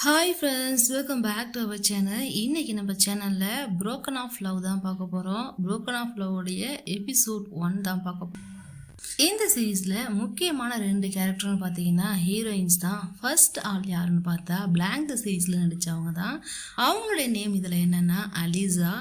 Hi friends, welcome back to our channel. இன்னைக்கு நம்ம சேனலில் broken ஆஃப் லவ் தான் பார்க்க போகிறோம். broken ஆஃப் லவ்வுடைய எபிசோட் 1 தான் பார்க்க போகிறோம். இந்த சீரீஸில் முக்கியமான 2 கேரக்டர்னு பார்த்தீங்கன்னா ஹீரோயின்ஸ் தான். ஃபர்ஸ்ட் ஆள் யாருன்னு பார்த்தா பிளாங்க் த சீரீஸில் நடித்தவங்க தான். அவங்களுடைய நேம் இதில் என்னென்னா அலிசா.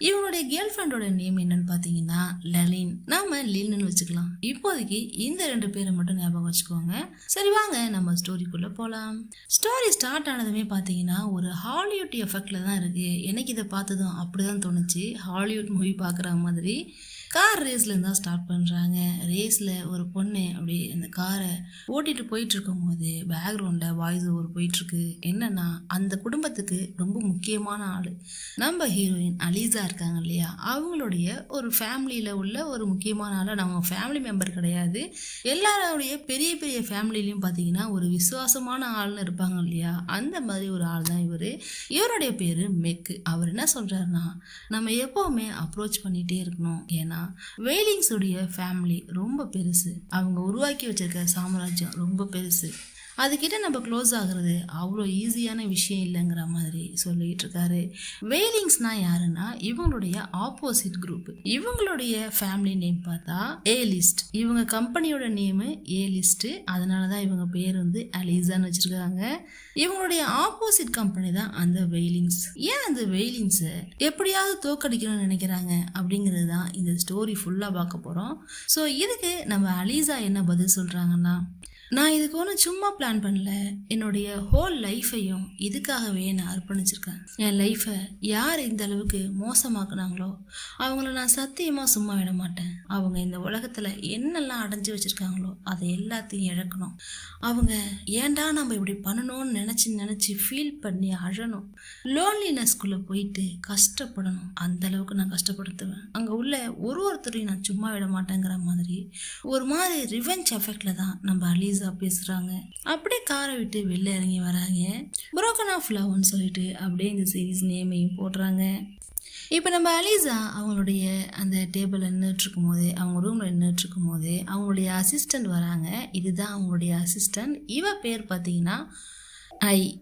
இவங்களுடைய கேர்ள் ஃப்ரெண்டோட நேம் என்னன்னு பார்த்தீங்கன்னா லலின். நாம லின்னு வச்சுக்கலாம். இப்போதைக்கு இந்த 2 பேரை மட்டும் ஞாபகம் வச்சுக்கோங்க. சரி, வாங்க நம்ம ஸ்டோரிக்குள்ளே போகலாம். ஸ்டோரி ஸ்டார்ட் ஆனதுமே பார்த்தீங்கன்னா ஒரு ஹாலிவுட் எஃபெக்டில் தான் இருக்குது. எனக்கு இதை பார்த்ததும் அப்படி தான் தோணுச்சு, ஹாலிவுட் மூவி பார்க்குற மாதிரி. கார் ரேஸ்லேருந்து தான் ஸ்டார்ட் பண்ணுறாங்க. ரேஸில் ஒரு பொண்ணு அப்படி அந்த காரை ஓட்டிகிட்டு போயிட்டுருக்கும் போது பேக்ரவுண்டில் வாய்ஸ் ஓவர் போயிட்டுருக்கு. என்னென்னா அந்த குடும்பத்துக்கு ரொம்ப முக்கியமான ஆள் நம்ம ஹீரோயின் அலிசா இருக்காங்க இல்லையா, அவங்களுடைய ஒரு ஃபேமிலியில் உள்ள ஒரு முக்கியமான ஆள். நம்ம ஃபேமிலி மெம்பர் கிடையாது, எல்லாரோடைய பெரிய பெரிய ஃபேமிலிலையும் பார்த்தீங்கன்னா ஒரு விசுவாசமான ஆள்னு இருப்பாங்க இல்லையா, அந்த மாதிரி ஒரு ஆள் தான் இவர். இவருடைய பேர் மெக்கு. அவர் என்ன சொல்கிறாருன்னா, நம்ம எப்போவுமே அப்ரோச் பண்ணிகிட்டே இருக்கணும். ஏன்னா வெயிலிங்ஸ் உடைய ஃபேமிலி ரொம்ப பெருசு, அவங்க உருவாக்கி வச்சிருக்க சாம்ராஜ்யம் ரொம்ப பெருசு, அதுக்கிட்ட நம்ம க்ளோஸ் ஆகுறது அவ்வளோ ஈஸியான விஷயம் இல்லைங்கிற மாதிரி சொல்லிட்டு இருக்காரு. வெயிலிங்ஸ்னா யாருன்னா இவங்களுடைய ஆப்போசிட் குரூப். இவங்களுடைய ஃபேமிலி நேம் பார்த்தா ஏ லிஸ்ட். இவங்க கம்பெனியோட நேமு ஏ லிஸ்ட், அதனால தான் இவங்க பேர் வந்து அலிசான்னு வச்சிருக்காங்க. இவங்களுடைய ஆப்போசிட் கம்பெனி தான் அந்த வெயிலிங்ஸ். ஏன் அந்த வெயிலிங்ஸை எப்படியாவது தோக்கடிக்கணும்னு நினைக்கிறாங்க அப்படிங்கிறது தான் இந்த ஸ்டோரி ஃபுல்லாக பார்க்க போகிறோம். ஸோ இதுக்கு நம்ம அலிசா என்ன பதில் சொல்கிறாங்கன்னா, நான் இதுக்கு ஒன்றும் சும்மா பிளான் பண்ணல, என்னுடைய ஹோல் லைஃப்பையும் இதுக்காகவே நான் அர்ப்பணிச்சிருக்கேன். என் லைஃப்பை யார் இந்த அளவுக்கு மோசமாக்குனாங்களோ அவங்கள நான் சத்தியமாக சும்மா விட மாட்டேன். அவங்க இந்த உலகத்தில் என்னெல்லாம் அடைஞ்சு வச்சுருக்காங்களோ அதை எல்லாத்தையும் இழக்கணும். அவங்க ஏன்டா நம்ம இப்படி பண்ணணும்னு நினச்சி ஃபீல் பண்ணி அழணும், லோன்லினஸ்குள்ளே போயிட்டு கஷ்டப்படணும். அந்த அளவுக்கு நான் கஷ்டப்படுத்துவேன். அங்கே உள்ள ஒருத்தரையும் நான் சும்மா விட மாட்டேங்கிற மாதிரி ஒரு மாதிரி ரிவெஞ்ச் எஃபெக்டில் தான் நம்ம அலிசா பேசுறாங்க. அப்படியே காரை விட்டு வெளில இறங்கி வராங்க. broken ஆஃப் லவ்னு சொல்லிட்டு அப்படியே இந்த சீரீஸ் நேமையும் போடுறாங்க. இப்போ நம்ம அலிசா அவங்களுடைய அந்த டேபிள் நின்றுட்டு இருக்கும் போது, அவங்க ரூமில் நின்றுட்டு இருக்கும் போது அவங்களுடைய அசிஸ்டண்ட் வராங்க. இதுதான் அவங்களுடைய அசிஸ்டண்ட். இவ பேர் பார்த்தீங்கன்னா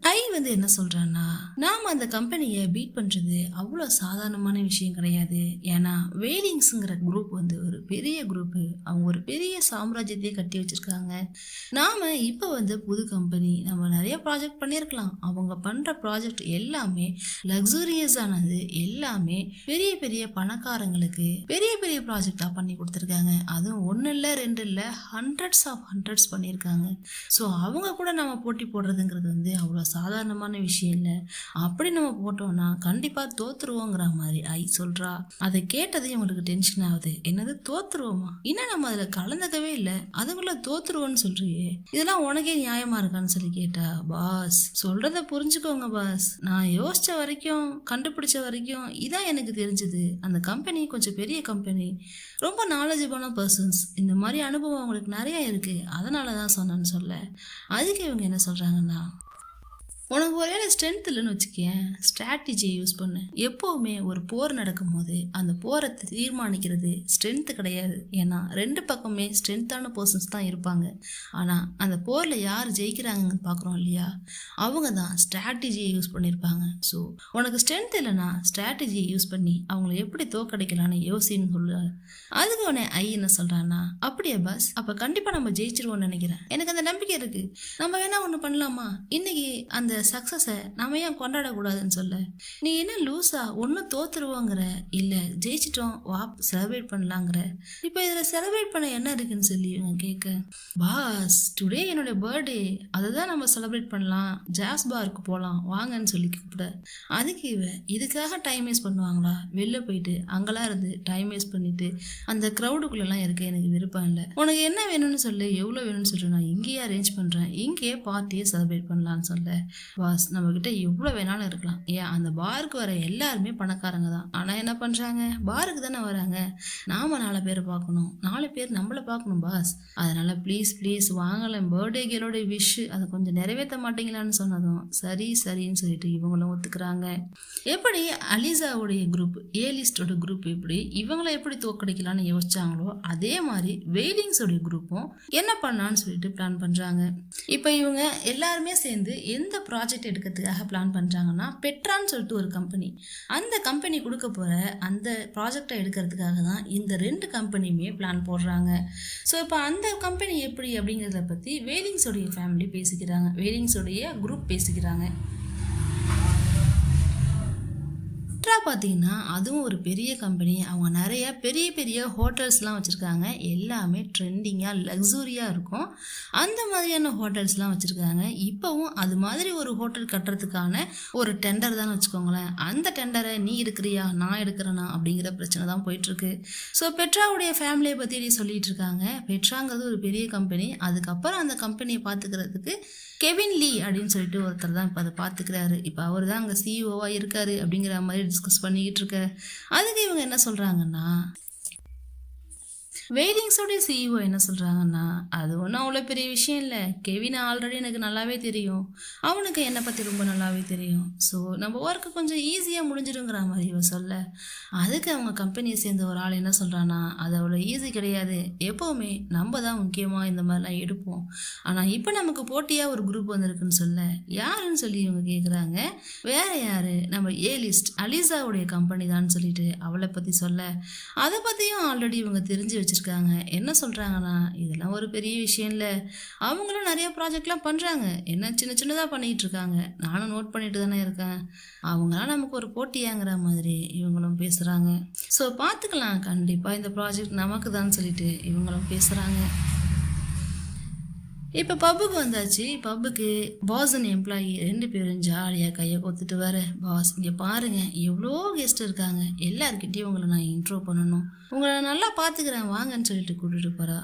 ஐ வந்து என்ன சொல்கிறான்னா, நாம் அந்த கம்பெனியை பீட் பண்ணுறது அவ்வளோ சாதாரணமான விஷயம் கிடையாது. ஏன்னா வெயிலிங்ஸுங்கிற குரூப் வந்து ஒரு பெரிய குரூப்பு, அவங்க ஒரு பெரிய சாம்ராஜ்யத்தையே கட்டி வச்சுருக்காங்க. நாம் இப்போ வந்து புது கம்பெனி, நம்ம நிறைய ப்ராஜெக்ட் பண்ணியிருக்கலாம். அவங்க பண்ணுற ப்ராஜெக்ட் எல்லாமே லக்ஸூரியஸானது, எல்லாமே பெரிய பெரிய பணக்காரங்களுக்கு பெரிய பெரிய ப்ராஜெக்டாக பண்ணி கொடுத்துருக்காங்க. அதுவும் 1 இல்லை 2 இல்லை, ஹண்ட்ரட்ஸ் பண்ணியிருக்காங்க. ஸோ அவங்க கூட நம்ம போட்டி போடுறதுங்கிறது வந்து அவ்வளோ சாதாரணமான விஷயம் இல்லை. அப்படி நம்ம போட்டோம்னா கண்டிப்பாக தோத்துருவோங்கிற மாதிரி ஐ சொல்கிறா. அதை கேட்டதே உங்களுக்கு டென்ஷன் ஆகுது. என்னது தோத்துருவோமா? இன்னும் நம்ம அதில் கலந்துக்கவே இல்லை, அதுக்குள்ளே தோத்துருவோன்னு சொல்றியே, இதெல்லாம் உனக்கே நியாயமா இருக்கான்னு சொல்லி கேட்டா, பாஸ் சொல்கிறத புரிஞ்சுக்கோங்க பாஸ், நான் யோசித்த வரைக்கும் கண்டுபிடிச்ச வரைக்கும் இதான் எனக்கு தெரிஞ்சது. அந்த கம்பெனி கொஞ்சம் பெரிய கம்பெனி, ரொம்ப நாலேஜபிளான பர்சன்ஸ், இந்த மாதிரி அனுபவம் அவங்களுக்கு நிறையா இருக்குது, அதனால தான் சொன்னேன்னு சொல்ல. அதுக்கு இவங்க என்ன சொல்கிறாங்கன்னா, உனக்கு ஒரே ஸ்ட்ரென்த் இல்லைன்னு வச்சுக்கேன், ஸ்ட்ராட்டஜியை யூஸ் பண்ணு. எப்போவுமே ஒரு போர் நடக்கும் போது அந்த போரை தீர்மானிக்கிறது ஸ்ட்ரென்த்து கிடையாது. ஏன்னா 2 பக்கமே ஸ்ட்ரென்த்தான பர்சன்ஸ் தான் இருப்பாங்க. ஆனால் அந்த போரில் யார் ஜெயிக்கிறாங்கன்னு பார்க்குறோம் இல்லையா, அவங்க தான் ஸ்ட்ராட்டஜியை யூஸ் பண்ணியிருப்பாங்க. ஸோ உனக்கு ஸ்ட்ரென்த் இல்லைன்னா ஸ்ட்ராட்டஜியை யூஸ் பண்ணி அவங்கள எப்படி தோக்கடிக்கலான்னு யோசின்னு சொல்ல. அதுக்கு உடனே ஐ என்ன சொல்கிறான்னா, அப்படியே பாஸ், அப்போ கண்டிப்பாக நம்ம ஜெயிச்சிருவோம்னு நினைக்கிறேன், எனக்கு அந்த நம்பிக்கை இருக்குது. நம்ம வேணா ஒன்று பண்ணலாமா, இன்னைக்கு அந்த சக்ஸஸை நம்ம ஏன் கொண்டாடக்கூடாதுன்னு சொல்ல. நீ என்ன லூஸா, ஒன்றும் தோத்துருவோங்கிற, இல்லை ஜெயிச்சிட்டோம் வா செலிப்ரேட் பண்ணலாங்கிற. இப்போ இதில் செலிப்ரேட் பண்ண என்ன இருக்குன்னு சொல்லி இவங்க கேட்க, பாஸ் டுடே என்னோட பர்த்டே, அதை தான் நம்ம செலிப்ரேட் பண்ணலாம், ஜாஸ் பாருக்கு போகலாம் வாங்கன்னு சொல்லி கூப்பிட. அதுக்கு இதுக்காக டைம் வேஸ்ட் பண்ணுவாங்களா, வெளில போயிட்டு அங்கெல்லாம் இருந்து டைம் வேஸ்ட் பண்ணிட்டு அந்த க்ரௌடுக்குள்ளெல்லாம் இருக்க எனக்கு விருப்பம் இல்லை. உனக்கு என்ன வேணும்னு சொல்லு, எவ்வளோ வேணும்னு சொல்லு, நான் இங்கேயே அரேஞ்ச் பண்ணுறேன், இங்கேயே பார்ட்டியே செலிப்ரேட் பண்ணலான்னு சொல்ல. பாஸ் நம்மக்கிட்ட எவ்வளோ வேணாலும் இருக்கலாம், ஏன் அந்த பாருக்கு வர எல்லாருமே பணக்காரங்க தான், ஆனால் என்ன பண்ணுறாங்க, பாருக்கு தானே வராங்க, நாம் 4 பேரை பார்க்கணும், 4 பேர் நம்மளை பார்க்கணும் பாஸ், அதனால் ப்ளீஸ் வாங்கலை, பர்த்டே கேலோட விஷ் அதை கொஞ்சம் நிறைவேற்ற மாட்டீங்களான்னு சொன்னதும் சரின்னு சொல்லிட்டு இவங்களும் ஒத்துக்கிறாங்க. எப்படி அலிசாவுடைய குரூப் ஏ லிஸ்டோட குரூப் எப்படி இவங்களை எப்படி தோக்கடிக்கலான்னு யோசிச்சாங்களோ அதே மாதிரி வெயிலிங்ஸோடைய குரூப்பும் என்ன பண்ணான்னு சொல்லிட்டு பிளான் பண்ணுறாங்க. இப்போ இவங்க எல்லாருமே சேர்ந்து எந்த ப்ராஜெக்ட் எடுக்கிறதுக்காக பிளான் பண்ணுறாங்கன்னா பெட்ரான்னு சொல்லிட்டு ஒரு கம்பெனி, அந்த கம்பெனி கொடுக்க போகிற அந்த ப்ராஜெக்டை எடுக்கிறதுக்காக தான் இந்த 2 கம்பெனியுமே பிளான் போடுறாங்க. ஸோ இப்போ அந்த கம்பெனி எப்படி அப்படிங்கிறத பற்றி வேலிங்ஸோடைய ஃபேமிலி பேசிக்கிறாங்க, வேலிங்ஸோடைய குரூப் பேசிக்கிறாங்க. பார்த்தீங்கன்னா அதுவும் ஒரு பெரிய கம்பெனி. அவங்க நிறைய பெரிய பெரிய ஹோட்டல்ஸ்லாம் வச்சுருக்காங்க. எல்லாமே ட்ரெண்டிங்காக லக்ஸூரியாக இருக்கும். அந்த மாதிரியான ஹோட்டல்ஸ்லாம் வச்சுருக்காங்க. இப்போவும் அது மாதிரி ஒரு ஹோட்டல் கட்டுறதுக்கான ஒரு டெண்டர் தான் வச்சுக்கோங்களேன். அந்த டெண்டரை நீ எடுக்கிறியா நான் எடுக்கிறேனா அப்படிங்கிற பிரச்சனை தான் போயிட்டுருக்கு. ஸோ பெட்ராவுடைய ஃபேமிலியை பற்றி சொல்லிகிட்டு இருக்காங்க. பெட்ராங்கிறது ஒரு பெரிய கம்பெனி. அதுக்கப்புறம் அந்த கம்பெனியை பார்த்துக்கிறதுக்கு கெவின் லீ அப்படின்னு சொல்லிட்டு ஒருத்தர் தான் இப்போ அதை பார்த்துக்கிறாரு. இப்போ அவர் தான் அங்கே சிஇஓவாக இருக்காரு அப்படிங்கிற மாதிரி டிஸ்கஸ் பண்ணிக்கிட்டு இருக்க. அதுக்கு இவங்க என்ன சொல்கிறாங்கன்னா, வெய்லிங்ஸோடைய சிஇஓ என்ன சொல்கிறாங்கன்னா, அது ஒன்றும் அவ்வளோ பெரிய விஷயம் இல்லை, கெவினை ஆல்ரெடி எனக்கு நல்லாவே தெரியும், அவனுக்கு என்னை பற்றி ரொம்ப நல்லாவே தெரியும், ஸோ நம்ம ஒர்க்கு கொஞ்சம் ஈஸியாக முடிஞ்சிடுங்கிற மாதிரி இவன் சொல்ல. அதுக்கு அவங்க கம்பெனியை சேர்ந்த ஒரு ஆள் என்ன சொல்கிறான்னா, அது அவ்வளோ ஈஸி கிடையாது, எப்போவுமே நம்ம தான் முக்கியமாக இந்த மாதிரிலாம் எடுப்போம், ஆனால் இப்போ நமக்கு போட்டியாக ஒரு குரூப் வந்திருக்குன்னு சொல்ல. யாருன்னு சொல்லி இவங்க கேட்குறாங்க. வேற யார், நம்ம ஏ லிஸ்ட் அலிசாவுடைய கம்பெனி தான் சொல்லிட்டு அவளை பற்றி சொல்ல. அதை பற்றியும் ஆல்ரெடி இவங்க தெரிஞ்சு வச்சுருக்காங்க. என்ன சொல்கிறாங்கன்னா, இதெல்லாம் ஒரு பெரிய விஷயம் இல்லை, அவங்களும் நிறைய ப்ராஜெக்ட்லாம் பண்ணுறாங்க, என்ன சின்ன சின்னதாக பண்ணிகிட்டு இருக்காங்க, நானும் நோட் பண்ணிட்டு தானே இருக்கேன், அவங்களாம் நமக்கு ஒரு போட்டியாங்கிற மாதிரி இவங்களும் பேசுகிறாங்க. ஸோ பார்த்துக்கலாம், கண்டிப்பாக இந்த ப்ராஜெக்ட் நமக்கு தான் சொல்லிட்டு இவங்களும் பேசுகிறாங்க. இப்போ பப்புக்கு வந்தாச்சு. பப்புக்கு பாஸ் அண்ட் எம்ப்ளாயி 2 பேரும் ஜாலியாக கையை கொத்துட்டு வர, பாஸ் இங்கே பாருங்கள் எவ்வளோ கெஸ்ட் இருக்காங்க, எல்லாருக்கிட்டையும் உங்களை நான் இன்ட்ரோ பண்ணணும், உங்களை நல்லா பார்த்துக்கிறேன் வாங்கன்னு சொல்லிட்டு கூட்டிகிட்டு போகிறா.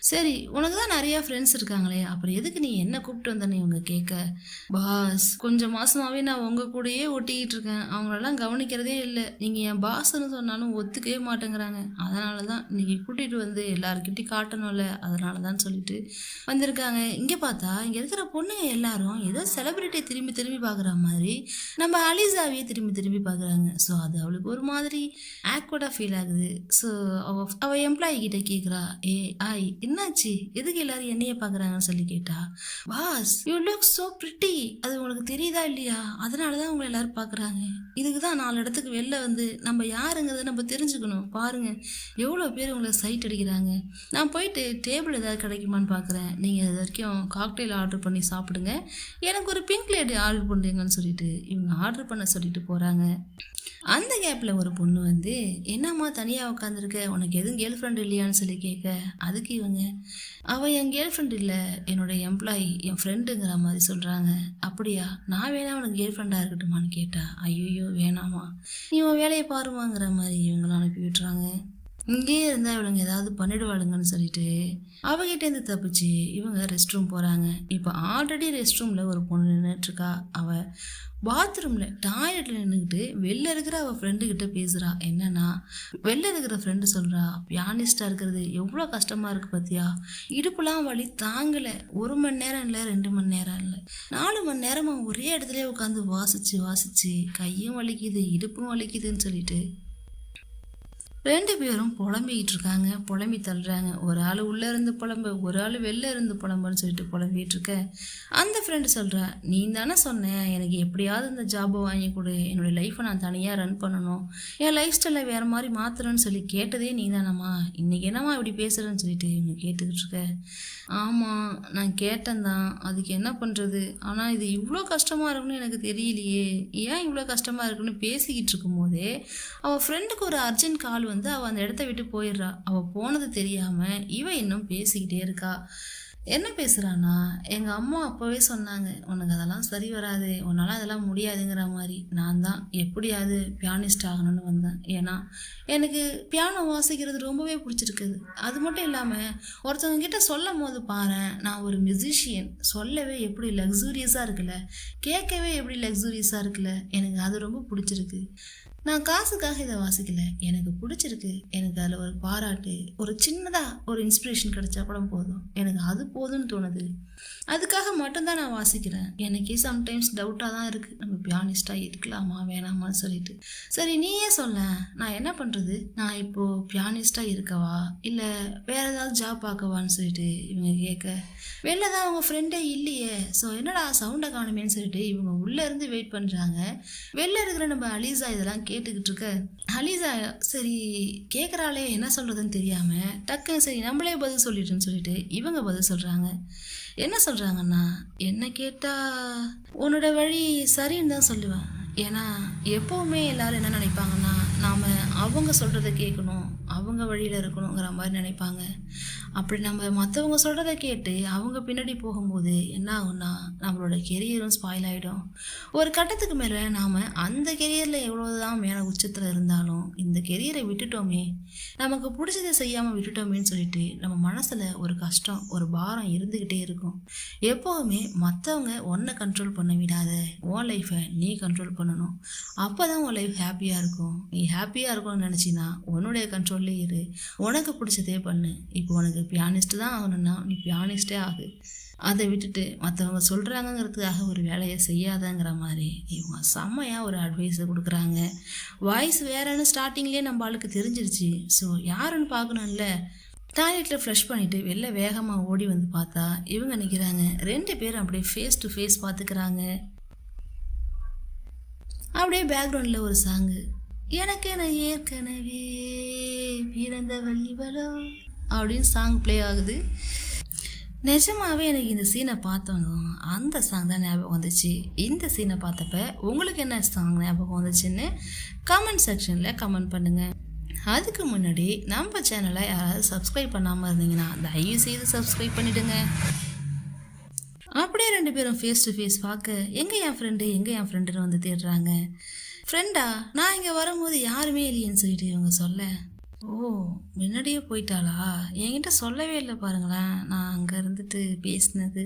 சரி, உனக்கு தான் நிறையா ஃப்ரெண்ட்ஸ் இருக்காங்களே, அப்புறம் எதுக்கு நீ என்ன கூப்பிட்டு வந்தேன்னு இவங்க கேட்க, பாஸ் கொஞ்சம் மாதமாகவே நான் உங்கள் கூடயே ஒட்டிக்கிட்டு இருக்கேன், அவங்களெல்லாம் கவனிக்கிறதே இல்லை, நீங்கள் என் பாஸ்ன்னு சொன்னாலும் ஒத்துக்கவே மாட்டேங்கிறாங்க, அதனால தான் இன்றைக்கி கூட்டிகிட்டு வந்து எல்லாருக்கிட்டையும் காட்டணும்ல, அதனால தான் சொல்லிட்டு வந்திருக்காங்க. இங்கே பார்த்தா இங்கே இருக்கிற பொண்ணுங்க எல்லாரும் ஏதோ செலிப்ரிட்டியை திரும்பி திரும்பி பார்க்குற மாதிரி நம்ம அலிசாவையே திரும்பி திரும்பி பார்க்குறாங்க. ஸோ அது அவளுக்கு ஒரு மாதிரி ஆக்வர்டாக ஃபீல் ஆகுது. ஸோ அவள் எம்ப்ளாயி கிட்டே கேட்குறா, ஆய் என்னாச்சு, எதுக்கு எல்லாரும் என்னைய பார்க்குறாங்கன்னு சொல்லி கேட்டா, boss you look so pretty, அது உங்களுக்கு தெரியுதா இல்லையா, அதனால தான் உங்களை எல்லாரும் பார்க்குறாங்க, இதுக்கு தான் 4 இடத்துக்கு வெளில வந்து நம்ம யாருங்கிறத நம்ம தெரிஞ்சுக்கணும், பாருங்க எவ்வளோ பேர் உங்களை சைட் அடிக்கிறாங்க, நான் போயிட்டு டேபிள் ஏதாவது கிடைக்குமான்னு பார்க்குறேன், நீங்கள் இது வரைக்கும் காக்டெயில் ஆர்டர் பண்ணி சாப்பிடுங்க, எனக்கு ஒரு பிங்க் லேடி ஆர்டர் பண்ணுறீங்கன்னு சொல்லிட்டு இவங்க ஆர்டர் பண்ண சொல்லிட்டு போகிறாங்க. அந்த கேப்பில் ஒரு பொண்ணு வந்து, என்னம்மா தனியாக உட்காந்துருக்க, உனக்கு எதுவும் கேர்ள் ஃப்ரெண்ட் இல்லையான்னு சொல்லி கேட்க, அதுக்கு இவங்க, அவள் என் கேர்ள் ஃப்ரெண்ட் இல்லை, என்னோடய எம்ப்ளாயி என் ஃப்ரெண்டுங்கிற மாதிரி சொல்கிறாங்க. அப்படியா, நான் வேணா உனக்கு கேர்ள் ஃப்ரெண்டாக இருக்கட்டுமான்னு கேட்டா, ஐயோ வேணாமா, நீ உன் வேலையை பாருமாங்கிற மாதிரி இவங்களும் அனுப்பி விட்டுறாங்க. இங்கேயே இருந்தால் இவளுங்க ஏதாவது பண்ணிடுவாளுங்கன்னு சொல்லிட்டு அவகிட்டேருந்து தப்பிச்சு இவங்க ரெஸ்ட் ரூம் போகிறாங்க. இப்போ ஆல்ரெடி ரெஸ்ட் ரூமில் ஒரு பொண்ணு நின்றுட்டுருக்கா. அவள் பாத்ரூமில் டாய்லெட்டில் நின்றுக்கிட்டு வெளில இருக்கிற அவள் ஃப்ரெண்டுக்கிட்ட பேசுகிறா. என்னன்னா, வெளில இருக்கிற ஃப்ரெண்டு சொல்கிறா, பியானிஸ்டாக இருக்கிறது எவ்வளோ கஷ்டமாக இருக்குது பார்த்தியா, இடுப்புலாம் வலி தாங்கலை, 1 மணி நேரம் இல்லை 2 மணி நேரம் இல்லை 4 மணி நேரமாக ஒரே இடத்துல உட்காந்து வாசித்து கையும் வலிக்குது இடுப்பும் வலிக்குதுன்னு சொல்லிட்டு 2 பேரும் புலம்பிக்கிட்டு இருக்காங்க, புலம்பி தள்ளுறாங்க. ஒரு ஆள் உள்ளே இருந்து புலம்பு, ஒரு ஆள் வெளில இருந்து புலம்புன்னு சொல்லிட்டு புலம்பிகிட்டு இருக்க. அந்த ஃப்ரெண்டு சொல்கிறா, நீ தானே சொன்னேன் எனக்கு எப்படியாவது இந்த ஜாபை வாங்கி கொடு, என்னுடைய லைஃப்பை நான் தனியாக ரன் பண்ணணும், என் லைஃப் ஸ்டைலை வேறு மாதிரி மாற்றுறேன்னு சொல்லி கேட்டதே நீ தானம்மா, இன்றைக்கி என்னம்மா இப்படி பேசுகிறேன்னு சொல்லிட்டு இவங்க கேட்டுக்கிட்டு இருக்க. ஆமாம் நான் கேட்டேன் தான், அதுக்கு என்ன பண்ணுறது, ஆனால் இது இவ்வளோ கஷ்டமாக இருக்குன்னு எனக்கு தெரியலையே, ஏன் இவ்வளோ கஷ்டமாக இருக்குன்னு பேசிக்கிட்டு இருக்கும்போதே அவள் ஃப்ரெண்டுக்கு ஒரு அர்ஜென்ட் கால் வந்து அவள் அந்த இடத்த விட்டு போயிடுறா. அவள் போனது தெரியாமல் இவன் இன்னும் பேசிக்கிட்டே இருக்கா. என்ன பேசுகிறான்னா, எங்கள் அம்மா அப்போவே சொன்னாங்க, உனக்கு அதெல்லாம் சரி வராது, உன்னால் அதெல்லாம் முடியாதுங்கிற மாதிரி. நான் தான் எப்படியாவது பியானிஸ்ட் ஆகணும்னு வந்தேன். ஏன்னா எனக்கு பியானோ வாசிக்கிறது ரொம்பவே பிடிச்சிருக்குது. அது மட்டும் இல்லாமல் ஒருத்தவங்க கிட்ட சொல்லும் போது பாரேன், நான் ஒரு மியூசிஷியன், சொல்லவே எப்படி லக்ஸூரியஸாக இருக்குல்ல, கேட்கவே எப்படி லக்ஸூரியஸாக இருக்குல்ல, எனக்கு அது ரொம்ப பிடிச்சிருக்கு. நான் காசுக்காக இதை வாசிக்கல. எனக்கு பிடிச்சிருக்கு. எனக்கு அதில் ஒரு பாராட்டு, ஒரு சின்னதாக ஒரு இன்ஸ்பிரேஷன் கிடைச்சா கூட போதும். எனக்கு அது போதும்னு தோணுது. அதுக்காக மட்டும்தான் நான் வாசிக்கிறேன். எனக்கே சம்டைம்ஸ் டவுட்டாக தான் இருக்குது, நம்ம பியானிஸ்டாக இருக்கலாமா வேணாமான்னு சொல்லிட்டு. சரி நீயே சொல்ல, நான் என்ன பண்ணுறது? நான் இப்போது பியானிஸ்டாக இருக்கவா இல்லை வேறு ஏதாவது ஜாப் பார்க்கவான்னு சொல்லிட்டு இவங்க கேட்க, வெளில தான் அவங்க ஃப்ரெண்டே இல்லையே, ஸோ என்னடா சவுண்டை காணுமேன்னு சொல்லிட்டு இவங்க உள்ளேருந்து வெயிட் பண்ணுறாங்க. வெளில இருக்கிற நம்ம அலீசா இதெல்லாம் கேட்டுக்கிட்டு இருக்க, அலீசா சரி கேட்குறாளே என்ன சொல்கிறதுன்னு தெரியாமல் டக்குன்னு சரி நம்மளே பதில் சொல்லிட்டுன்னு சொல்லிட்டு இவங்க பதில் சொல்கிறாங்க. என்ன சொல்கிறாங்கன்னா, என்ன கேட்டால் உன்னோட வழி சரின்னு தான் சொல்லுவேன். ஏன்னா எப்போவுமே எல்லோரும் என்ன நினைப்பாங்கன்னா, நாம் அவங்க சொல்கிறத கேட்கணும், அவங்க வழியில் இருக்கணுங்கிற மாதிரி நினைப்பாங்க. அப்படி நம்ம மற்றவங்க சொல்கிறத கேட்டு அவங்க பின்னாடி போகும்போது என்ன ஆகும்னா, நம்மளோட கெரியரும் ஸ்பாயில் ஆகிடும். ஒரு கட்டத்துக்கு மேலே நாம் அந்த கெரியரில் எவ்வளோதான் மேலே உச்சத்தில் இருந்தாலும் இந்த கெரியரை விட்டுட்டோமே, நமக்கு பிடிச்சதை செய்யாமல் விட்டுட்டோமேன்னு சொல்லிட்டு நம்ம மனசில் ஒரு கஷ்டம், ஒரு பாரம் இருந்துக்கிட்டே இருக்கும். எப்போவுமே மற்றவங்க உன்னை கண்ட்ரோல் பண்ண விடாத, உன் லைஃப்பை நீ கண்ட்ரோல் பண்ணணும். அப்போ தான் உன் லைஃப் ஹாப்பியாக இருக்கும். நீ ஹாப்பியாக இருக்கணும்னு நினச்சின்னா உன்னுடைய கண்ட்ரோல்லே இரு, உனக்கு பிடிச்சதே பண்ணு. இப்போ உனக்கு பியானிஸ்ட்டு தான் ஆகணும்னா நீ பியானிஸ்டே ஆகு. அதை விட்டுட்டு மற்றவங்க சொல்கிறாங்கங்கிறதுக்காக ஒரு வேலையை செய்யாதங்கிற மாதிரி இவங்க செம்மையாக ஒரு அட்வைஸை கொடுக்குறாங்க. வாய்ஸ் வேறன்னு ஸ்டார்டிங்லேயே நம்ம ஆளுக்கு தெரிஞ்சிருச்சு. ஸோ யாருன்னு பார்க்கணும்ல. டாய்லெட்டில் ஃப்ளஷ் பண்ணிவிட்டு வெளில வேகமாக ஓடி வந்து பார்த்தா இவங்க நிற்கிறாங்க. 2 பேரும் அப்படியே ஃபேஸ் டு ஃபேஸ் பார்த்துக்கிறாங்க. அப்படியே பேக்ரவுண்டில் ஒரு சாங்கு, எனக்கு நான் ஏற்கனவே பிறந்த வள்ளிவளோ அப்படின்னு சாங் ப்ளே ஆகுது. நிஜமாகவே எனக்கு இந்த சீனை பார்த்தோம் அந்த சாங் தான் ஞாபகம் வந்துச்சு. இந்த சீனை பார்த்தப்ப உங்களுக்கு என்ன சாங் ஞாபகம் வந்துச்சுன்னு கமெண்ட் செக்ஷனில் கமெண்ட் பண்ணுங்கள். அதுக்கு முன்னாடி நம்ம சேனலை யாராவது சப்ஸ்கிரைப் பண்ணாமல் இருந்தீங்கன்னா தயவு செய்து சப்ஸ்கிரைப் பண்ணிவிடுங்க. அப்படியே 2 பேரும் ஃபேஸ் டு ஃபேஸ் பார்க்க, எங்கே என் ஃப்ரெண்டுன்னு வந்து தேடுறாங்க. ஃப்ரெண்டா, நான் இங்கே வரும்போது யாருமே இல்லையேன்னு சொல்லிட்டு இவங்க சொல்ல, ஓ முன்னாடியே போயிட்டாளா, என்கிட்ட சொல்லவே இல்லை பாருங்களேன், நான் அங்கே இருந்துட்டு பேசினது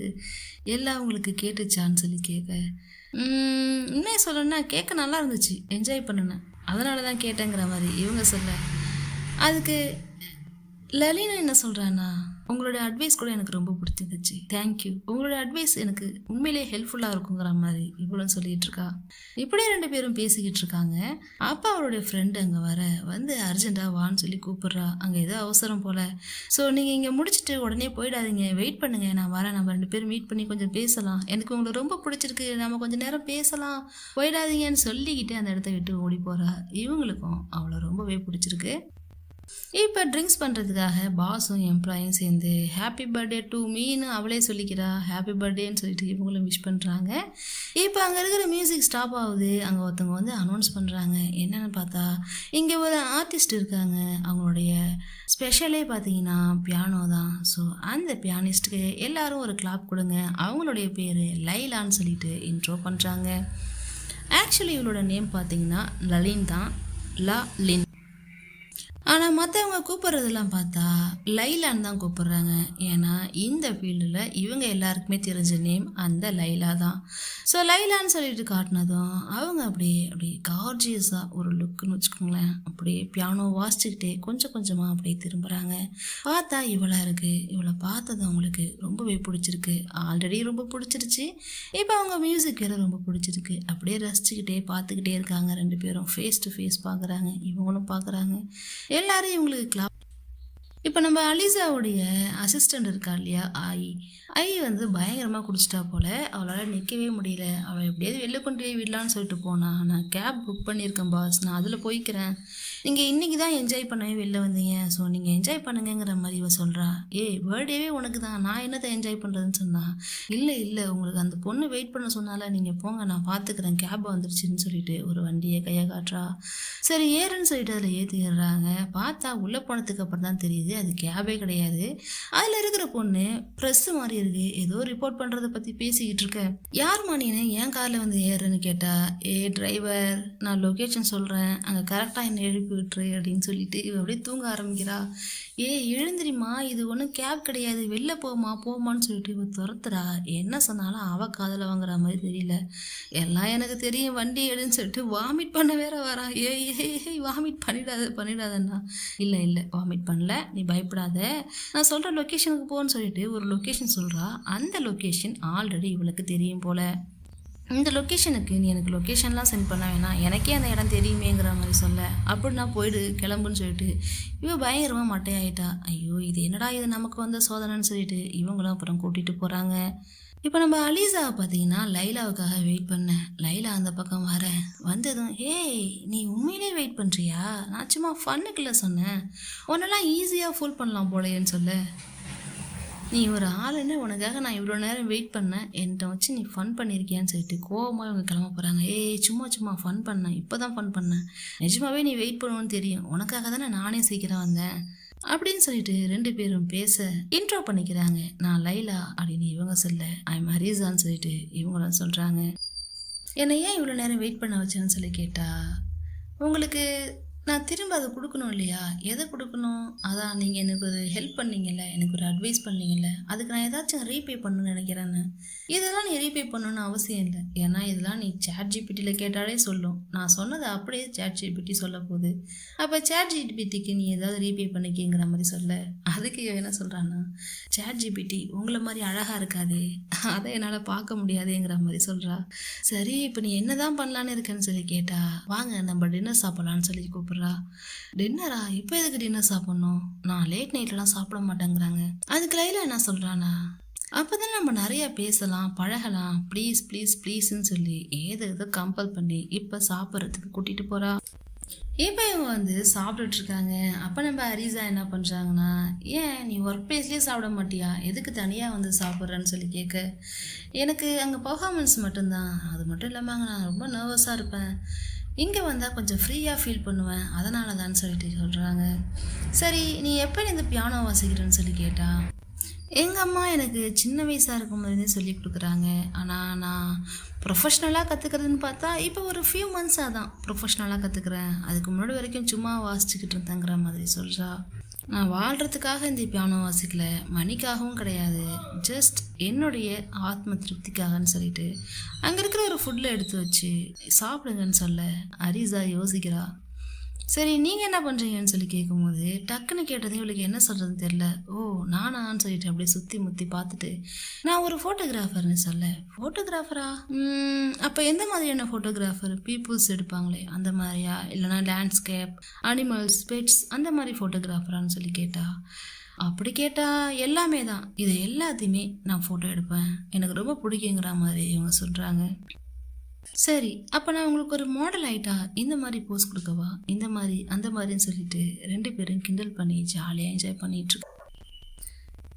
எல்லாம் உங்களுக்கு கேட்டுச்சான்னு சொல்லி கேட்க, இன்னும் சொல்லணுன்னா கேட்க நல்லா இருந்துச்சு, என்ஜாய் பண்ணினேன், அதனால தான் கேட்டேங்கிற மாதிரி இவங்க சொல்ல, அதுக்கு லலினா என்ன சொல்கிறான்னா, உங்களோட அட்வைஸ் கூட எனக்கு ரொம்ப பிடிச்சிருந்துச்சு, தேங்க்யூ, உங்களோட அட்வைஸ் எனக்கு உண்மையிலே ஹெல்ப்ஃபுல்லாக இருக்குங்கிற மாதிரி இவ்வளோ சொல்லிகிட்டு இருக்கா. இப்படியே 2 பேரும் பேசிக்கிட்டு இருக்காங்க. அப்பா அவருடைய ஃப்ரெண்டு அங்கே வந்து அர்ஜென்ட்டாக வான்னு சொல்லி கூப்பிட்றா. அங்கே ஏதோ அவசரம் போல். ஸோ நீங்கள் இங்கே முடிச்சுட்டு உடனே போயிடாதீங்க, வெயிட் பண்ணுங்கள், நான் வரேன், நம்ம 2 பேரும் மீட் பண்ணி கொஞ்சம் பேசலாம், எனக்கு உங்களை ரொம்ப பிடிச்சிருக்கு, நம்ம கொஞ்சம் நேரம் பேசலாம், போயிடாதீங்கன்னு சொல்லிக்கிட்டு அந்த இடத்த விட்டு ஓடி போகிறா. இவங்களுக்கும் அவளை ரொம்பவே பிடிச்சிருக்கு. இப்போ ட்ரிங்க்ஸ் பண்ணுறதுக்காக பாஸும் எம்ப்ளாயும் சேர்ந்து ஹாப்பி பர்த்டே டு மீன்னு அவளே சொல்லிக்கிறா. ஹாப்பி பர்த்டேன்னு சொல்லிட்டு இவங்களும் விஷ் பண்ணுறாங்க. இப்போ அங்கே இருக்கிற மியூசிக் ஸ்டாப் ஆகுது. அங்கே ஒருத்தவங்க வந்து அனௌன்ஸ் பண்ணுறாங்க. என்னென்னு பார்த்தா, இங்கே ஒரு ஆர்டிஸ்ட் இருக்காங்க, அவங்களுடைய ஸ்பெஷலே பார்த்தீங்கன்னா பியானோ தான். ஸோ அந்த பியானிஸ்ட்டுக்கு எல்லோரும் ஒரு கிளாப் கொடுங்க. அவங்களுடைய பேர் லைலான்னு சொல்லிட்டு இன்ட்ரோ பண்ணுறாங்க. ஆக்சுவலி இவளோட நேம் பார்த்தீங்கன்னா லலின் தான், லின். ஆனால் மற்றவங்க கூப்பிட்றதெல்லாம் பார்த்தா லைலான்னு தான் கூப்பிட்றாங்க. ஏன்னா இந்த ஃபீல்டில் இவங்க எல்லாருக்குமே தெரிஞ்ச நேம் அந்த லைலா தான். ஸோ லைலான்னு சொல்லிட்டு காட்டினதும் அவங்க அப்படியே கார்ஜியஸாக ஒரு லுக்குன்னு வச்சுக்கோங்களேன், அப்படியே பியானோ வாசிச்சுக்கிட்டே கொஞ்சம் கொஞ்சமாக அப்படியே திரும்புகிறாங்க. பார்த்தா இவளாக இருக்குது. இவளை பார்த்தது அவங்களுக்கு ரொம்பவே பிடிச்சிருக்கு. ஆல்ரெடி ரொம்ப பிடிச்சிருச்சு, இப்போ அவங்க மியூசிக் வேறு ரொம்ப பிடிச்சிருக்கு. அப்படியே ரசிச்சுக்கிட்டே பார்த்துக்கிட்டே இருக்காங்க. 2 பேரும் ஃபேஸ் டு ஃபேஸ் பார்க்குறாங்க. இவங்களும் பார்க்குறாங்க. எல்லாரும் இவங்களுக்கு கிளாப். இப்போ நம்ம அலிசாவுடைய அசிஸ்டண்ட் இருக்கா இல்லையா, ஐ வந்து பயங்கரமாக குடிச்சிட்டா போல். அவளால் நிற்கவே முடியல. அவள் எப்படியாவது வெளில கொண்டு போய் விடலான்னு சொல்லிட்டு போனா. நான் கேப் புக் பண்ணியிருக்கேன் பாஸ், நான் அதில் போய்க்கிறேன், நீங்கள் இன்றைக்கி தான் என்ஜாய் பண்ணவே வெளில வந்தீங்க, ஸோ நீங்கள் என்ஜாய் பண்ணுங்கிற மாதிரி இவ சொல்கிறா. பர்த்டேவே உனக்கு தான், நான் என்னத்தை என்ஜாய் பண்ணுறதுன்னு சொன்னா. இல்லை உங்களுக்கு அந்த பொண்ணு வெயிட் பண்ண சொன்னால, நீங்கள் போங்க நான் பார்த்துக்கிறேன், கேப் வந்துருச்சுன்னு சொல்லிட்டு ஒரு வண்டியை கையை காட்டுறா. சரி ஏறுன்னு சொல்லிட்டு அதில் ஏற்றிடுறாங்க. பார்த்தா உள்ளே போனதுக்கு அப்புறம் தான் தெரியுது அது கேபே கிடையாது. அதில் இருக்கிற பொண்ணு ப்ரெஸ்ஸு மாதிரி இருக்கு, ஏதோ ரிப்போர்ட் பண்ணுறதை பற்றி பேசிக்கிட்டு இருக்க. யார் மானின்னு என் காரில் வந்து ஏறுன்னு கேட்டா, டிரைவர் நான் லொக்கேஷன் சொல்கிறேன், அங்கே கரெக்டாக என்ன எழுப்பி விட்டுரு அப்படின்னு சொல்லிட்டு இவ அப்படியே தூங்க ஆரம்பிக்கிறா. எழுந்திரிம்மா, இது ஒன்றும் கேப் கிடையாது, வெளில போம்மா போம்மான்னு சொல்லிட்டு இவ துரத்துறா. என்ன சொன்னாலும் அவ காதில் வாங்குற மாதிரி தெரியல. எல்லாம் எனக்கு தெரியும், வண்டி எடுன்னு சொல்லிட்டு வாமிட் பண்ண வேற வரா. ஏய் ஏய் ஏய் வாமிட் பண்ணிடாதண்ணா. இல்லை இல்லை வாமிட் பண்ணல, நீ பயப்படாத, நான் சொல்கிற லொக்கேஷனுக்கு போன்னு சொல்லிட்டு ஒரு லொக்கேஷன் சொல்கிறா. அந்த லொக்கேஷன் ஆல்ரெடி இவளுக்கு தெரியும் போல. இந்த லொக்கேஷனுக்கு நீ எனக்கு லொக்கேஷன்லாம் சென்ட் பண்ண வேணாம், எனக்கே அந்த இடம் தெரியுமேங்கிற மாதிரி சொல்ல. அப்படின்னா போயிடு கிளம்புன்னு சொல்லிட்டு இவ பயங்கரமாக மட்டையாயிட்டா. ஐயோ இது என்னடா இது நமக்கு வந்த சோதனைன்னு சொல்லிட்டு இவங்களும் அப்புறம் கூட்டிகிட்டு போகிறாங்க. இப்போ நம்ம அலீசாவை பார்த்தீங்கன்னா லைலாவுக்காக வெயிட் பண்ணேன். லைலா அந்த பக்கம் வந்ததும் ஏய் நீ உண்மையிலே வெயிட் பண்ணுறியா, நான் சும்மா ஃபன்னுக்குள்ள சொன்னேன், உன்னெல்லாம் ஈஸியாக ஃபுல் பண்ணலாம் போலேன்னு சொல்ல. நீ ஒரு ஆளுன்னு உனக்காக நான் இவ்வளோ நேரம் வெயிட் பண்ணேன், என்கிட்ட வச்சு நீ ஃபன் பண்ணியிருக்கியான்னு சொல்லிட்டு கோவமாக இவங்க கிளம்ப போகிறாங்க. சும்மா ஃபன் பண்ணேன், இப்போ தான் ஃபன் பண்ணேன், நிஜமாவே நீ வெயிட் பண்ணுவோன்னு தெரியும், உனக்காக தானே நானே சீக்கிரம் வந்தேன் அப்படின்னு சொல்லிட்டு 2 பேரும் பேச இன்ட்ரோ பண்ணிக்கிறாங்க. நான் லைலா அப்படின்னு இவங்க சொல்ல, ஐம் ஹரிசான்னு சொல்லிட்டு இவங்களும் சொல்கிறாங்க. என்னை ஏன் இவ்வளோ நேரம் வெயிட் பண்ண வச்சேன்னு சொல்லி கேட்டா, உங்களுக்கு நான் திரும்ப அதை கொடுக்கணும் இல்லையா, எதை கொடுக்கணும், அதான் நீங்கள் எனக்கு ஒரு ஹெல்ப் பண்ணீங்கல்ல, எனக்கு ஒரு அட்வைஸ் பண்ணீங்கல்ல, அதுக்கு நான் ஏதாச்சும் ரீபே பண்ணணும்னு நினைக்கிறேன்னு. இதெல்லாம் நீ ரீபே பண்ணணும்னு அவசியம் இல்லை, ஏன்னா இதெல்லாம் நீ சேட் ஜிபிடியில் கேட்டாலே சொல்லும், நான் சொன்னதை அப்படியே சேட் ஜிபிடி சொல்ல போகுது, அப்போ சேட் ஜிபிடிக்கு நீ ஏதாவது ரீபே பண்ணிக்கிங்கிற மாதிரி சொல்ல. அதுக்கு என்ன சொல்கிறான்னா, சேட் ஜிபிடி உங்களை மாதிரி அழகாக இருக்காது, அதை என்னால் பார்க்க முடியாதுங்கிற மாதிரி சொல்கிறா. சரி இப்போ நீ என்ன தான் பண்ணலான்னு இருக்கேன்னு சொல்லி கேட்டா, வாங்க நம்ம டின்னர் சாப்பிட்லான்னு சொல்லி கூப்பிட்றா. டின்னரா, இப்போ எதுக்கு டின்னர் சாப்பிட்ணும், நான் லேட் நைட்லாம் சாப்பிட மாட்டேங்கிறாங்க. அதுக்கு லைலா என்ன சொல்கிறானா, அப்போதான் நம்ம நிறைய பேசலாம் பழகலாம், ப்ளீஸ் ப்ளீஸ் ப்ளீஸ்ன்னு சொல்லி ஏதோ கம்பல் பண்ணி இப்போ சாப்பிட்றதுக்கு கூட்டிகிட்டு போகிறா. இப்போ இவங்க சாப்பிட்டுட்டு இருக்காங்க. அப்போ நம்ம அரிசா என்ன பண்ணுறாங்கன்னா, ஏன் நீ ஒர்க் பிளேஸ்லேயே சாப்பிட மாட்டியா, எதுக்கு தனியாக சாப்பிட்றேன்னு சொல்லி கேட்க, எனக்கு அங்கே பர்ஃபார்மன்ஸ் மட்டும்தான், அது மட்டும் இல்லாமல் நான் ரொம்ப நர்வஸாக இருப்பேன், இங்கே வந்தால் கொஞ்சம் ஃப்ரீயாக ஃபீல் பண்ணுவேன், அதனால தான் சொல்லிட்டு சொல்கிறாங்க. சரி நீ எப்போ இந்த பியானோ வாசிக்கிறேன்னு சொல்லி கேட்டா, எங்கள் அம்மா எனக்கு சின்ன வயசாக இருக்கும் போதே சொல்லி கொடுக்குறாங்க, ஆனால் நான் ப்ரொஃபஷ்னலாக கற்றுக்கிறதுன்னு பார்த்தா இப்போ ஒரு ஃபியூ மந்த்ஸாக தான் ப்ரொஃபஷ்னலாக கற்றுக்குறேன், அதுக்கு முன்னாடி வரைக்கும் சும்மா வாசிச்சுக்கிட்டு இருந்தேங்கிற மாதிரி சொல்கிறா. நான் வாழ்கிறதுக்காக இந்த பியானோ வாசிக்கல, மணிக்காகவும் கிடையாது, ஜஸ்ட் என்னுடைய ஆத்ம திருப்திக்காகன்னு சொல்லிட்டு அங்கே இருக்கிற ஒரு ஃபுட்டில் எடுத்து வச்சு சாப்பிடுங்கன்னு சொல்ல அரிசா யோசிக்கிறா. சரி நீங்கள் என்ன பண்ணுறீங்கன்னு சொல்லி கேட்கும்போது டக்குன்னு கேட்டதே இவளுக்கு என்ன சொல்கிறதுன்னு தெரில. ஓ நானான்னு சொல்லிட்டு அப்படியே சுற்றி முற்றி பார்த்துட்டு, நான் ஒரு ஃபோட்டோகிராஃபர்னு சொல்ல. ஃபோட்டோகிராஃபரா, அப்போ எந்த மாதிரியான ஃபோட்டோகிராஃபர், பீப்புள்ஸ் எடுப்பாங்களே அந்த மாதிரியா, இல்லைனா லேண்ட்ஸ்கேப், அனிமல்ஸ், பெட்ஸ் அந்த மாதிரி ஃபோட்டோகிராஃபரான்னு சொல்லி கேட்டா. அப்படி கேட்டால் எல்லாமே தான், இது எல்லாத்தையுமே நான் ஃபோட்டோ எடுப்பேன், எனக்கு ரொம்ப பிடிக்குங்கிற மாதிரி இவங்க சொல்கிறாங்க. சரி அப்போ நான் உங்களுக்கு ஒரு மாடல் ஆகிட்டா இந்த மாதிரி போஸ் கொடுக்கவா, இந்த மாதிரி அந்த மாதிரின்னு சொல்லிட்டு 2 பேரும் கிண்டல் பண்ணி ஜாலியாக என்ஜாய் பண்ணிகிட்ருக்கோம்.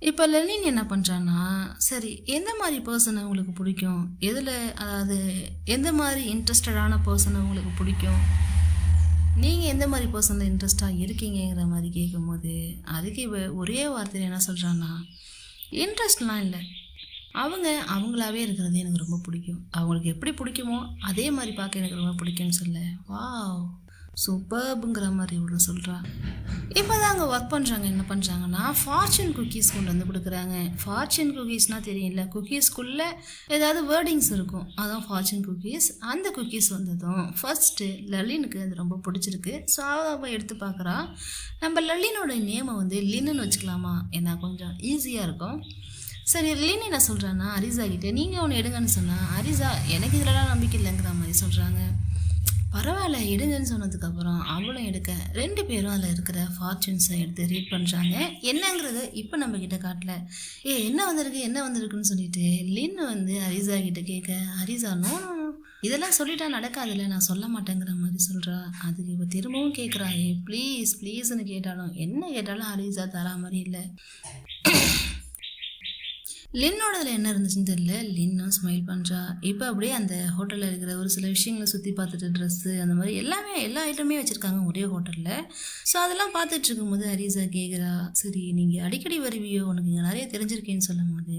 இப்போ லெனின் என்ன பண்ணுறான்னா, சரி எந்த மாதிரி பர்சனை உங்களுக்கு பிடிக்கும், எதில், அதாவது எந்த மாதிரி இன்ட்ரெஸ்டடான பர்சனை உங்களுக்கு பிடிக்கும், நீங்கள் எந்த மாதிரி பர்சனில் இன்ட்ரெஸ்டாக இருக்கீங்கிற மாதிரி கேட்கும்போது அதுக்கு இவ ஒரே வார்த்தையில் என்ன சொல்கிறான்னா, இன்ட்ரெஸ்ட்லாம் இல்லை, அவங்களாவே இருக்கிறது எனக்கு ரொம்ப பிடிக்கும், அவங்களுக்கு எப்படி பிடிக்குமோ அதே மாதிரி பார்க்க எனக்கு ரொம்ப பிடிக்கும்னு சொல்ல. வாவ் சூப்பர்புங்கிற மாதிரி இவ்வளோ சொல்கிறா. இப்போ தான் அங்கே ஒர்க் பண்ணுறாங்க, என்ன பண்ணுறாங்கன்னா ஃபார்ச்சூன் குக்கீஸ் கொண்டு வந்து கொடுக்குறாங்க. ஃபார்ச்சூன் குக்கீஸ்னால் தெரியல, குக்கீஸ்க்குள்ளே ஏதாவது வேர்டிங்ஸ் இருக்கும், அதான் ஃபார்ச்சூன் குக்கீஸ். அந்த குக்கீஸ் வந்ததும் ஃபர்ஸ்ட்டு லலினுக்கு அது ரொம்ப பிடிச்சிருக்கு. ஸோ அவள் எடுத்து பார்க்குறா, நம்ம லலினோட நேமை லின்னு வச்சுக்கலாமா, ஏன்னா கொஞ்சம் ஈஸியாக இருக்கும். சரி லின்னு என்ன சொல்கிறான்னா அரிசா கிட்டே, நீங்கள் ஒன்று எடுங்கன்னு சொன்னால் அரிசா எனக்கு இதிலலாம் நம்பிக்கை இல்லைங்கிற மாதிரி சொல்கிறாங்க. பரவாயில்ல எடுங்கன்னு சொன்னதுக்கப்புறம் அவளும் எடுக்க 2 பேரும் அதில் இருக்கிற ஃபார்ச்சூன்ஸை எடுத்து ரீட் பண்ணுறாங்க. என்னங்கிறத இப்போ நம்மக்கிட்ட காட்டல. என்ன வந்திருக்குன்னு சொல்லிட்டு லின்னு அரிசா கிட்டே கேட்க, அரிசா நோ இதெல்லாம் சொல்லிட்டா நடக்காதுல்ல, நான் சொல்ல மாட்டேங்கிற மாதிரி சொல்கிறா. அதுக்கு இப்போ திரும்பவும் கேட்குறா, ப்ளீஸ் ப்ளீஸ்ன்னு கேட்டாலும் என்ன கேட்டாலும் அரிசா தரா மாதிரி இல்லை. லின்னோடதுல என்ன இருந்துச்சுன்னு தெரியல. லின்னும் ஸ்மைல் பண்றா. இப்ப அப்படியே அந்த ஹோட்டல்ல இருக்கிற ஒரு சில விஷயங்கள சுத்தி பார்த்துட்டு ட்ரெஸ்ஸு அந்த மாரி எல்லாமே எல்லா ஐட்டமுமே வச்சிருக்காங்க ஒரே ஹோட்டல்ல. ஸோ அதெல்லாம் பார்த்துட்டு இருக்கும்போது ஹரிஸா கேட்குறா, "சரி நீங்க அடிக்கடி வருவியோ? உனக்கு இங்க நெறைய தெரிஞ்சிருக்கேன்னு" சொல்லும்போது,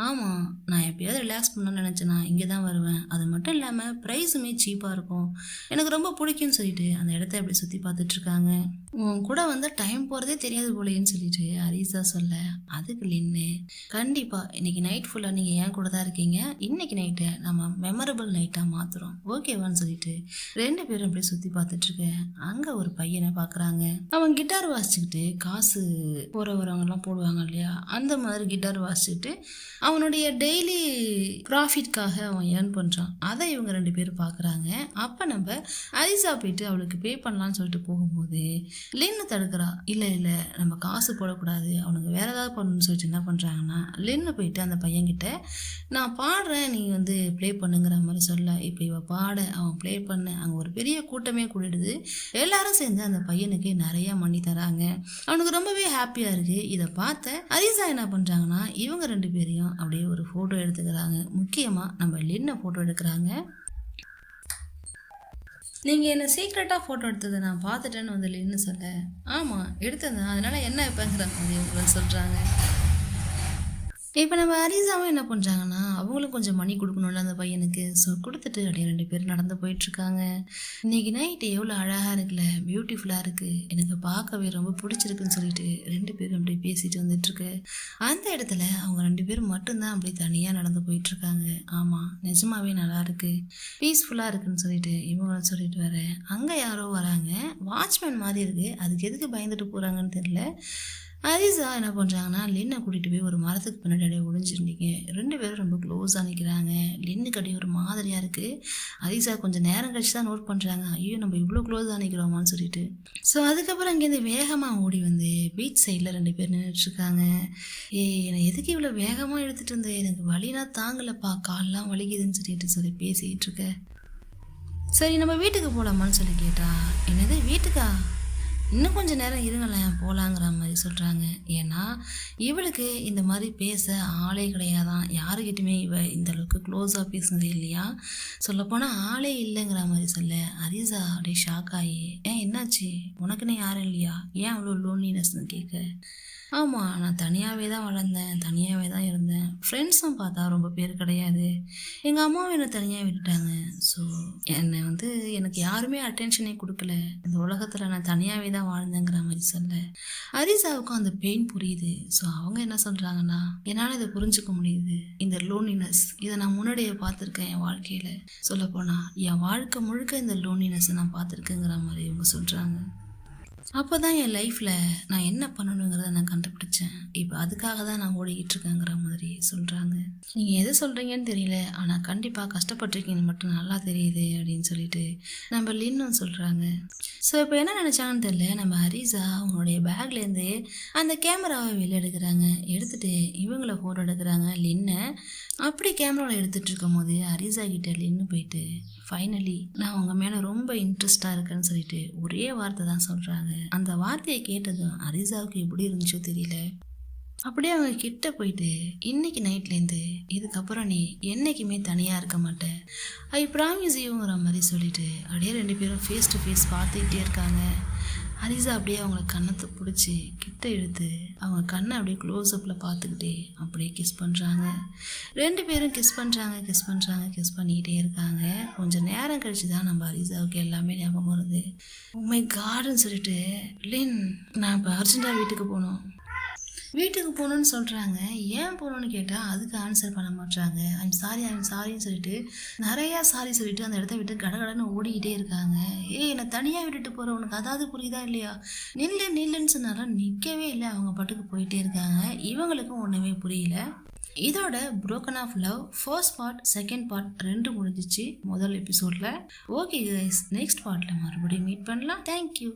"ஆமா, நான் எப்பயாவது ரிலாக்ஸ் பண்ணணும்னு நெனச்சேன்னா இங்க தான் வருவேன். அது மட்டும் இல்லாம ப்ரைஸுமே சீப்பா இருக்கும். எனக்கு ரொம்ப பிடிக்கும்னு" சொல்லிட்டு அந்த இடத்த அப்படியே சுத்தி பார்த்துட்டு இருக்காங்க. "உன் கூட வந்தா டைம் போறதே தெரியாது போலயேன்னு" சொல்லிட்டு ஹரிஸா சொல்ல, அதுக்கு லின்னு, "கண்டிப்பா இன்னைக்கு நைட் ஃபுல்லா நீங்க என் கூட தான் இருக்கீங்க. இன்னைக்கு நைட்ட நம்ம மெமரபிள் நைட்டா மாத்துறோம். ஓகேவான்னு" சொல்லிட்டு 2 பேரும் அப்படியே சுத்தி பார்த்துட்டு இருக்க, அங்க ஒரு பையனை பார்க்குறாங்க. அவன் கிட்டார் வாசிச்சுக்கிட்டு காசு போற வரவங்கலாம் போடுவாங்க இல்லையா? அந்த மாதிரி கிட்டார் வாசிச்சுட்டு அவனுடைய டெய்லி ப்ராஃபிட்காக அவன் ஏர்ன் பண்றான். அதை இவங்க 2 பேரும் பார்க்குறாங்க. அப்ப நம்ம அரிசா போயிட்டு அவளுக்கு பே பண்ணலான்னு சொல்லிட்டு போகும்போது லின்னு தடுக்கிறா. இல்ல இல்ல, நம்ம காசு போடக்கூடாது, அவனுக்கு வேற ஏதாவது பண்ணணும்னு சொல்லிட்டு என்ன பண்றாங்கன்னா, லின்னு போயிட்டு அந்த பையன்கிட்ட, நான் பாடுறேன், நீ வந்து ப்ளே பண்ணுங்கிற மாதிரி சொல்ல. இப்போ இவ பாட அவன் ப்ளே பண்ண அங்கே ஒரு பெரிய கூட்டமே கூடிடுது. எல்லாரும் சேர்ந்து அந்த பையனுக்கு நிறைய மணி தராங்க. அவனுக்கு ரொம்பவே ஹாப்பியா இருக்கு. இதை பார்த்த அரிசா என்ன பண்றாங்கன்னா, இவங்க 2 பேரையும் அப்படியே ஒரு போட்டோ எடுத்துக்கிறாங்க. முக்கியமா நம்ம லின்னை போட்டோ எடுக்கிறாங்க. நீங்க என்ன சீக்ரெட்டா போட்டோ எடுத்ததை நான் பார்த்துட்டேன்னு வந்து லின்னு சொல்ல, ஆமா எடுத்தேன், அதனால என்ன இப்பங்கிற மாதிரி இவங்க சொல்றாங்க. இப்போ நம்ம அரிசாவும் என்ன பண்ணுறாங்கன்னா, அவங்களும் கொஞ்சம் மணி கொடுக்கணும்ல அந்த பையனுக்கு. ஸோ கொடுத்துட்டு அப்படியே 2 பேரும் நடந்து போயிட்டுருக்காங்க. இன்றைக்கி நைட்டு எவ்வளோ அழகாக இருக்குல்ல, பியூட்டிஃபுல்லாக இருக்குது, எனக்கு பார்க்கவே ரொம்ப பிடிச்சிருக்குன்னு சொல்லிட்டு 2 பேரும் அப்படியே பேசிட்டு வந்துட்டுருக்கு. அந்த இடத்துல அவங்க 2 பேரும் மட்டும்தான் அப்படியே தனியாக நடந்து போயிட்டுருக்காங்க. ஆமாம், நிஜமாவே நல்லாயிருக்கு, பீஸ்ஃபுல்லாக இருக்குன்னு சொல்லிட்டு இவங்களும் சொல்லிட்டு வரேன். அங்கே யாரோ வராங்க, வாட்ச்மேன் மாதிரி இருக்குது, அதுக்கு எதுக்கு பயந்துட்டு போகிறாங்கன்னு தெரியல. அரிசா என்ன பண்ணுறாங்கன்னா, லின்னை கூட்டிகிட்டு போய் ஒரு மரத்துக்கு பின்னாடி அப்படியே ஒளிஞ்சிருந்தீங்க. 2 பேரும் ரொம்ப க்ளோஸாக நிற்கிறாங்க. லின்னுக்கு அப்படியே ஒரு மாதிரியாக இருக்குது. அரிசா கொஞ்சம் நேரம் கழிச்சு தான் நோட் பண்ணுறாங்க, ஐயோ நம்ம இவ்வளோ க்ளோஸாக நிற்கிறோமான்னு சொல்லிட்டு. ஸோ அதுக்கப்புறம் இங்கேருந்து வேகமாக ஓடி வந்து பீச் சைடில் 2 பேர் நின்றுட்டுருக்காங்க. என்னை எதுக்கு இவ்வளோ வேகமாக எடுத்துகிட்டு இருந்தேன், எனக்கு வலினா தாங்கலப்பா, கால்லாம் வலிக்குதுன்னு சொல்லி பேசிக்கிட்டு இருக்க. சரி நம்ம வீட்டுக்கு போகலாமான்னு சொல்லி கேட்டா, என்னது வீட்டுக்கா, இன்னும் கொஞ்சம் நேரம் இருங்களேன் போகலாங்கிற மாதிரி சொல்கிறாங்க. ஏன்னா இவளுக்கு இந்த மாதிரி பேச ஆளே கிடையாதான், யாருக்கிட்டுமே இவ இந்த அளவுக்கு க்ளோஸாக பேசுனதே இல்லையா. சொல்லப்போனால் ஆளே இல்லைங்கிற மாதிரி சொல்ல, அரிசா அப்படியே ஷாக் ஆகி, ஏன் என்னாச்சு, உனக்குன்னு யாரும் இல்லையா, ஏன் அவ்வளோ லோன்லினஸ்ன்னு கேட்க, ஆமாம் நான் தனியாகவே தான் வளர்ந்தேன், தனியாகவே தான் இருந்தேன், ஃப்ரெண்ட்ஸும் பார்த்தா ரொம்ப பேர் கிடையாது, எங்கள் அம்மாவும் என்னை தனியாக விட்டுட்டாங்க. ஸோ என்னை வந்து எனக்கு யாருமே அட்டென்ஷனே கொடுக்கல, இந்த உலகத்தில் நான் தனியாகவே தான் வாழ்ந்தேங்கிற மாதிரி சொல்ல, அரிசாவுக்கும் அந்த பெயின் புரியுது. ஸோ அவங்க என்ன சொல்கிறாங்கன்னா, என்னால் இதை புரிஞ்சுக்க முடியுது, இந்த லோன்லினஸ் இதை நான் முன்னாடியே பார்த்துருக்கேன் என் வாழ்க்கையில், சொல்லப்போனால் என் வாழ்க்கை முழுக்க இந்த லோன்லினஸை நான் பார்த்துருக்கேங்கிற மாதிரி இவங்க சொல்கிறாங்க. அப்போ தான் என் லைஃப்பில் நான் என்ன பண்ணணுங்கிறத நான் கண்டுபிடிச்சேன், இப்போ அதுக்காக தான் நான் ஓடிக்கிட்டு இருக்கேங்கிற மாதிரி சொல்கிறாங்க. நீங்கள் எது சொல்கிறீங்கன்னு தெரியல, ஆனால் கண்டிப்பாக கஷ்டப்பட்டிருக்கீங்கன்னு மட்டும் நல்லா தெரியுது அப்படின்னு சொல்லிட்டு நம்ம லின்னும் சொல்கிறாங்க. ஸோ இப்போ என்ன நினச்சாங்கன்னு தெரியல, நம்ம அரிசா அவங்களுடைய பேக்லேருந்து அந்த கேமராவை வெளியே எடுக்கிறாங்க. எடுத்துகிட்டு இவங்கள ஃபோட்டோ எடுக்கிறாங்க லின்னை. அப்படி கேமராவில் எடுத்துகிட்டு இருக்கும் போது அரிசா கிட்ட லின்னு போயிட்டு, ஃபைனலி நான் உங்கள் மேலே ரொம்ப இன்ட்ரெஸ்டாக இருக்கேன்னு சொல்லிட்டு ஒரே வார்த்தை தான் சொல்கிறாங்க. அந்த வார்த்தையை கேட்டதும் அரிசாவுக்கு எப்படி இருந்துச்சோ தெரியல. அப்படியே அவங்க கிட்ட போயிட்டு, இன்னைக்கு நைட்லேருந்து இதுக்கப்புறம் நீ என்றைக்குமே தனியாக இருக்க மாட்டேன், ஐ ப்ராமிஸ் யூங்கிற மாதிரி சொல்லிட்டு அப்படியே 2 பேரும் ஃபேஸ் டு ஃபேஸ் பார்த்துக்கிட்டே இருக்காங்க. அரிசா அப்படியே அவங்கள கன்னத்தை பிடிச்சி கிட்ட இழுத்து அவங்க கண்ணை அப்படியே க்ளோஸ்அப்பில் பார்த்துக்கிட்டே அப்படியே கிஸ் பண்ணுறாங்க. 2 பேரும் கிஸ் பண்ணிக்கிட்டே இருக்காங்க. கொஞ்சம் நேரம் கழிச்சு தான் நம்ம அரிசாவுக்கு எல்லாமே ஞாபகம் வருது. உண்மை கார்டுன்னு சொல்லிட்டு, லின் நான் இப்போ அர்ஜென்ட்டாக வீட்டுக்கு போகணுன்னு சொல்கிறாங்க. ஏன் போகணுன்னு கேட்டால் அதுக்கு ஆன்சர் பண்ண மாட்டாங்க. ஐம் சாரின்னு சொல்லிட்டு நிறையா சாரி சொல்லிட்டு அந்த இடத்த விட்டு கடகடன்னு ஓடிக்கிட்டே இருக்காங்க. என்னை தனியாக விட்டுட்டு போகிற உனக்கு அதாவது புரியுதா இல்லையா, நில்லுன்னு சொன்னாலும் நிற்கவே இல்லை, அவங்க பாட்டுக்கு போயிட்டே இருக்காங்க. இவங்களுக்கும் ஒன்றுமே புரியல. இதோட broken of love first part second part 2 முடிஞ்சிச்சு முதல் எபிசோடில். ஓகே கைஸ், நெக்ஸ்ட் பார்ட்டில் மறுபடியும் மீட் பண்ணலாம். தேங்க்யூ.